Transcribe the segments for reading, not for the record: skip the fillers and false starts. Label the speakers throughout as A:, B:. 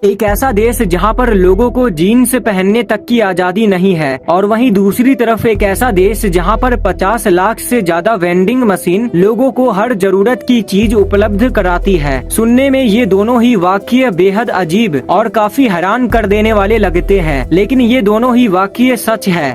A: एक ऐसा देश जहां पर लोगों को जीन्स पहनने तक की आजादी नहीं है, और वहीं दूसरी तरफ एक ऐसा देश जहां पर 50 लाख से ज्यादा वेंडिंग मशीन लोगों को हर जरूरत की चीज उपलब्ध कराती है। सुनने में ये दोनों ही वाक्य बेहद अजीब और काफी हैरान कर देने वाले लगते हैं, लेकिन ये दोनों ही वाक्य सच है।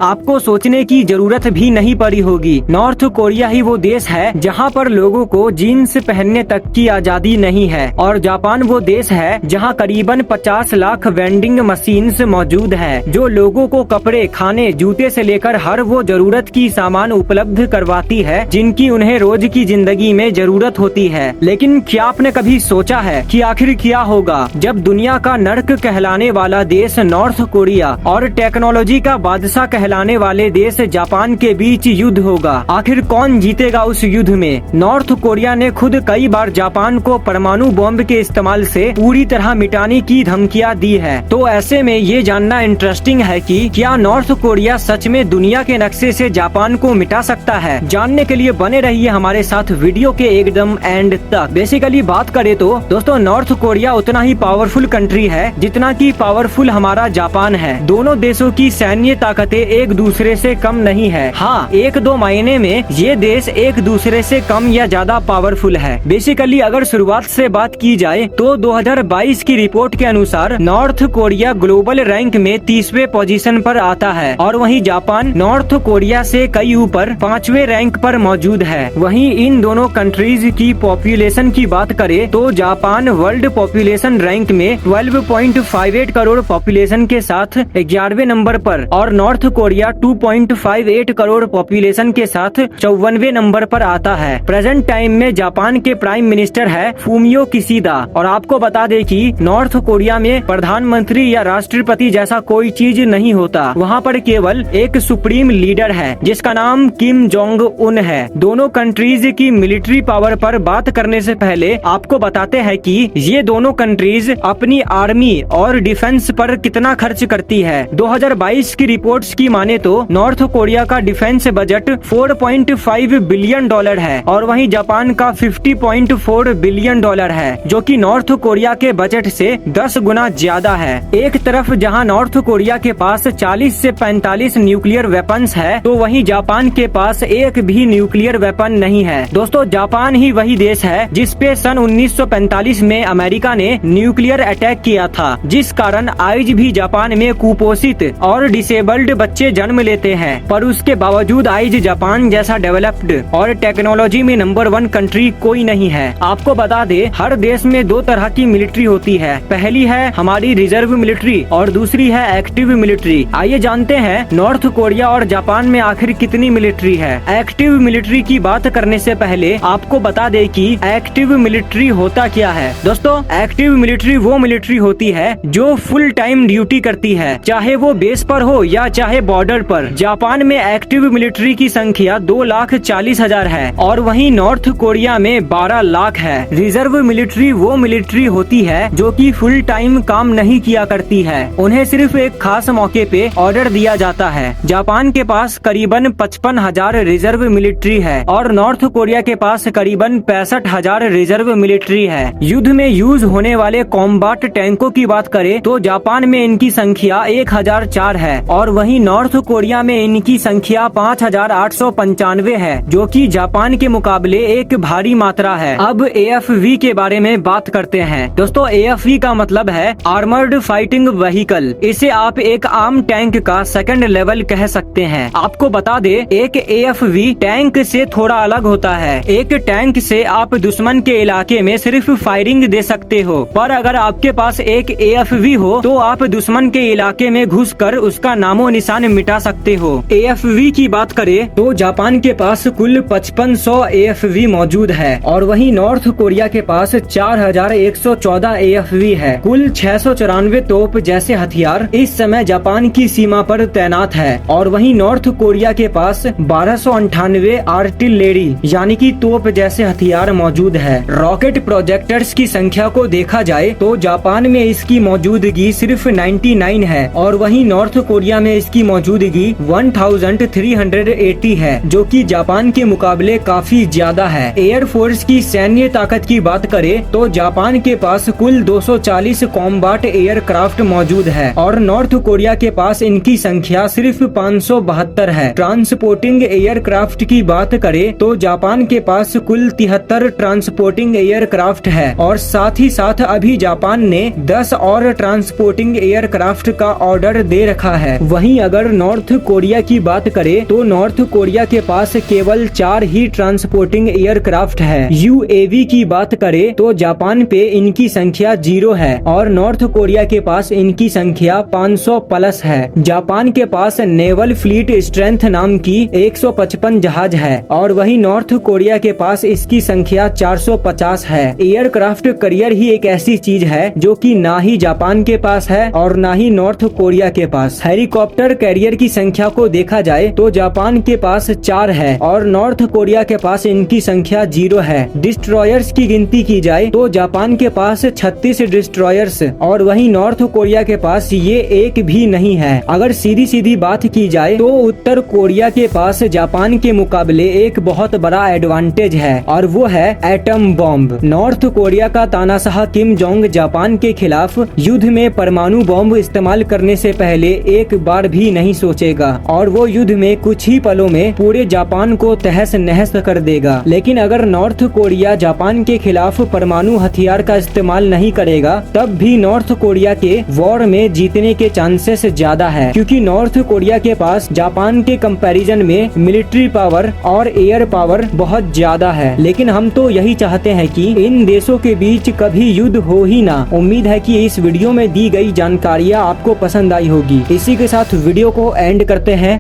A: आपको सोचने की जरूरत भी नहीं पड़ी होगी। नॉर्थ कोरिया ही वो देश है जहाँ पर लोगों को जीन्स पहनने तक की आजादी नहीं है, और जापान वो देश है जहाँ करीबन 50 लाख वेंडिंग मशीन्स मौजूद है जो लोगों को कपड़े, खाने, जूते से लेकर हर वो जरूरत की सामान उपलब्ध करवाती है जिनकी उन्हें रोज की जिंदगी में जरूरत होती है। लेकिन क्या आपने कभी सोचा है कि आखिर क्या होगा जब दुनिया का नर्क कहलाने वाला देश नॉर्थ कोरिया और टेक्नोलॉजी का बादशाह कहलाने वाले देश जापान के बीच युद्ध होगा? आखिर कौन जीतेगा उस युद्ध में? नॉर्थ कोरिया ने खुद कई बार जापान को परमाणु बॉम्ब के इस्तेमाल से पूरी तरह मिटाने की धमकियां दी है। तो ऐसे में ये जानना इंटरेस्टिंग है कि क्या नॉर्थ कोरिया सच में दुनिया के नक्शे से जापान को मिटा सकता है? जानने के लिए बने रहिए हमारे साथ वीडियो के एकदम एंड तक। बेसिकली बात करें तो दोस्तों, नॉर्थ कोरिया उतना ही पावरफुल कंट्री है जितना कि पावरफुल हमारा जापान है। दोनों देशों की सैन्य ताकतें एक दूसरे से कम नहीं है। हाँ, एक दो मायने में ये देश एक दूसरे से कम या ज्यादा पावरफुल है। बेसिकली अगर शुरुआत से बात की जाए तो 2022 की रिपोर्ट के अनुसार नॉर्थ कोरिया ग्लोबल रैंक में 30वें पोजीशन पर आता है, और वहीं जापान नॉर्थ कोरिया से कई ऊपर 5वें रैंक पर मौजूद है। वहीं इन दोनों कंट्रीज की पॉपुलेशन की बात करें तो जापान वर्ल्ड पॉपुलेशन रैंक में 12.58 करोड़ पॉपुलेशन के साथ 11वें नंबर पर, और नॉर्थ कोरिया 2.58 करोड़ पॉपुलेशन के साथ 54वें नंबर पर आता है। प्रेजेंट टाइम में जापान के प्राइम मिनिस्टर है फूमियो किशिदा, और आपको बता दें कि नॉर्थ कोरिया में प्रधानमंत्री या राष्ट्रपति जैसा कोई चीज नहीं होता। वहाँ पर केवल एक सुप्रीम लीडर है जिसका नाम किम जोंग उन है। दोनों कंट्रीज की मिलिट्री पावर पर बात करने से पहले आपको बताते हैं कि ये दोनों कंट्रीज अपनी आर्मी और डिफेंस पर कितना खर्च करती है। 2022 की रिपोर्ट्स की माने तो नॉर्थ कोरिया का डिफेंस बजट 4.5 बिलियन डॉलर है, और वहीं जापान का 50.4 बिलियन डॉलर है, जो कि नॉर्थ कोरिया के बजट से 10 गुना ज्यादा है। एक तरफ जहां नॉर्थ कोरिया के पास 40 से 45 न्यूक्लियर वेपन्स है, तो वहीं जापान के पास एक भी न्यूक्लियर वेपन नहीं है। दोस्तों, जापान ही वही देश है जिस पे सन 1945 में अमेरिका ने न्यूक्लियर अटैक किया था, जिस कारण आज भी जापान में कुपोषित और डिसेबल्ड बच्चे जन्म लेते हैं। पर उसके बावजूद आज जापान जैसा डेवलप्ड और टेक्नोलॉजी में नंबर 1 कंट्री कोई नहीं है। आपको बता दे, हर देश में दो तरह की मिलिट्री होती है। पहली है हमारी रिजर्व मिलिट्री और दूसरी है एक्टिव मिलिट्री। आइए जानते हैं नॉर्थ कोरिया और जापान में आखिर कितनी मिलिट्री है। एक्टिव मिलिट्री की बात करने से पहले आपको बता दे कि एक्टिव मिलिट्री होता क्या है। दोस्तों, एक्टिव मिलिट्री वो मिलिट्री होती है जो फुल टाइम ड्यूटी करती है, चाहे वो बेस पर हो या चाहे बॉर्डर पर। जापान में एक्टिव मिलिट्री की संख्या 2,40,000 है, और वहीं नॉर्थ कोरिया में 12 लाख है। रिजर्व मिलिट्री वो मिलिट्री होती है जो कि फुल टाइम काम नहीं किया करती है, उन्हें सिर्फ एक खास मौके पे ऑर्डर दिया जाता है। जापान के पास करीबन 55,000 रिजर्व मिलिट्री है, और नॉर्थ कोरिया के पास करीबन 65,000 रिजर्व मिलिट्री है। युद्ध में यूज होने वाले कॉम्बैट टैंकों की बात करें तो जापान में इनकी संख्या 1004 है, और वहीं नॉर्थ कोरिया में इनकी संख्या 5,895 है, जो कि जापान के मुकाबले एक भारी मात्रा है। अब AFV के बारे में बात करते हैं। दोस्तों, AFV का मतलब है आर्मर्ड फाइटिंग व्हीकल। इसे आप एक आम टैंक का सेकंड लेवल कह सकते हैं। आपको बता दे, एक AFV टैंक से थोड़ा अलग होता है। एक टैंक से आप दुश्मन के इलाके में सिर्फ फायरिंग दे सकते हो, पर अगर आपके पास एक AFV हो तो आप दुश्मन के इलाके में घुसकर उसका नामो निशान मिटा सकते हो। AFV की बात करें तो जापान के पास कुल 5500 AFV मौजूद है, और वहीं नॉर्थ कोरिया के पास 4114 AFV है। कुल 694 तोप जैसे हथियार इस समय जापान की सीमा पर तैनात है, और वहीं नॉर्थ कोरिया के पास 1298 आर्टिलरी यानी कि तोप जैसे हथियार मौजूद है। रॉकेट प्रोजेक्टर्स की संख्या को देखा जाए तो जापान में इसकी मौजूदगी सिर्फ 99 है, और वहीं नॉर्थ कोरिया में इसकी मौजूदगी 1380 है, जो कि जापान के मुकाबले काफी ज्यादा है। एयर फोर्स की सैन्य ताकत की बात करें तो जापान के पास कुल 240 कॉम्बैट एयरक्राफ्ट मौजूद है और नॉर्थ कोरिया के पास इनकी संख्या सिर्फ 572 है। ट्रांसपोर्टिंग एयरक्राफ्ट की बात करें तो जापान के पास कुल 73 ट्रांसपोर्टिंग एयरक्राफ्ट है और साथ ही साथ अभी जापान ने 10 और ट्रांसपोर्टिंग एयरक्राफ्ट का ऑर्डर दे रखा है। वहीं अगर नॉर्थ कोरिया की बात करें तो नॉर्थ कोरिया के पास केवल 4 ही ट्रांसपोर्टिंग एयरक्राफ्ट है। यूएवी की बात करें तो जापान पे इनकी संख्या 0 है और नॉर्थ कोरिया के पास इनकी संख्या 500 प्लस है। जापान के पास नेवल फ्लीट स्ट्रेंथ नाम की 155 जहाज है और वही नॉर्थ कोरिया के पास इसकी संख्या 450 है। एयरक्राफ्ट करियर ही एक ऐसी चीज है जो कि ना ही जापान के पास है और ना ही नॉर्थ कोरिया के पास। हेलीकॉप्टर कैरियर की संख्या को देखा जाए तो जापान के पास 4 है और नॉर्थ कोरिया के पास इनकी संख्या 0 है। डिस्ट्रॉयर्स की गिनती की जाए तो जापान के पास 36 डिस्ट्रॉयर्स और वहीं नॉर्थ कोरिया के पास ये एक भी नहीं है। अगर सीधी सीधी बात की जाए तो उत्तर कोरिया के पास जापान के मुकाबले एक बहुत बड़ा एडवांटेज है और वो है एटम बॉम्ब। नॉर्थ कोरिया का तानाशाह किम जोंग जापान के खिलाफ युद्ध में परमाणु बॉम्ब इस्तेमाल करने से पहले एक बार भी नहीं सोचेगा और वो युद्ध में कुछ ही पलों में पूरे जापान को तहस नहस कर देगा। लेकिन अगर नॉर्थ कोरिया जापान के खिलाफ परमाणु हथियार का इस्तेमाल नहीं करेगा तब भी नॉर्थ कोरिया के वॉर में जीतने के चांसेस ज्यादा है, क्योंकि नॉर्थ कोरिया के पास जापान के कंपैरिजन में मिलिट्री पावर और एयर पावर बहुत ज्यादा है। लेकिन हम तो यही चाहते हैं कि इन देशों के बीच कभी युद्ध हो ही ना। उम्मीद है कि इस वीडियो में दी गई जानकारियाँ आपको पसंद आई होगी। इसी के साथ वीडियो को एंड करते हैं।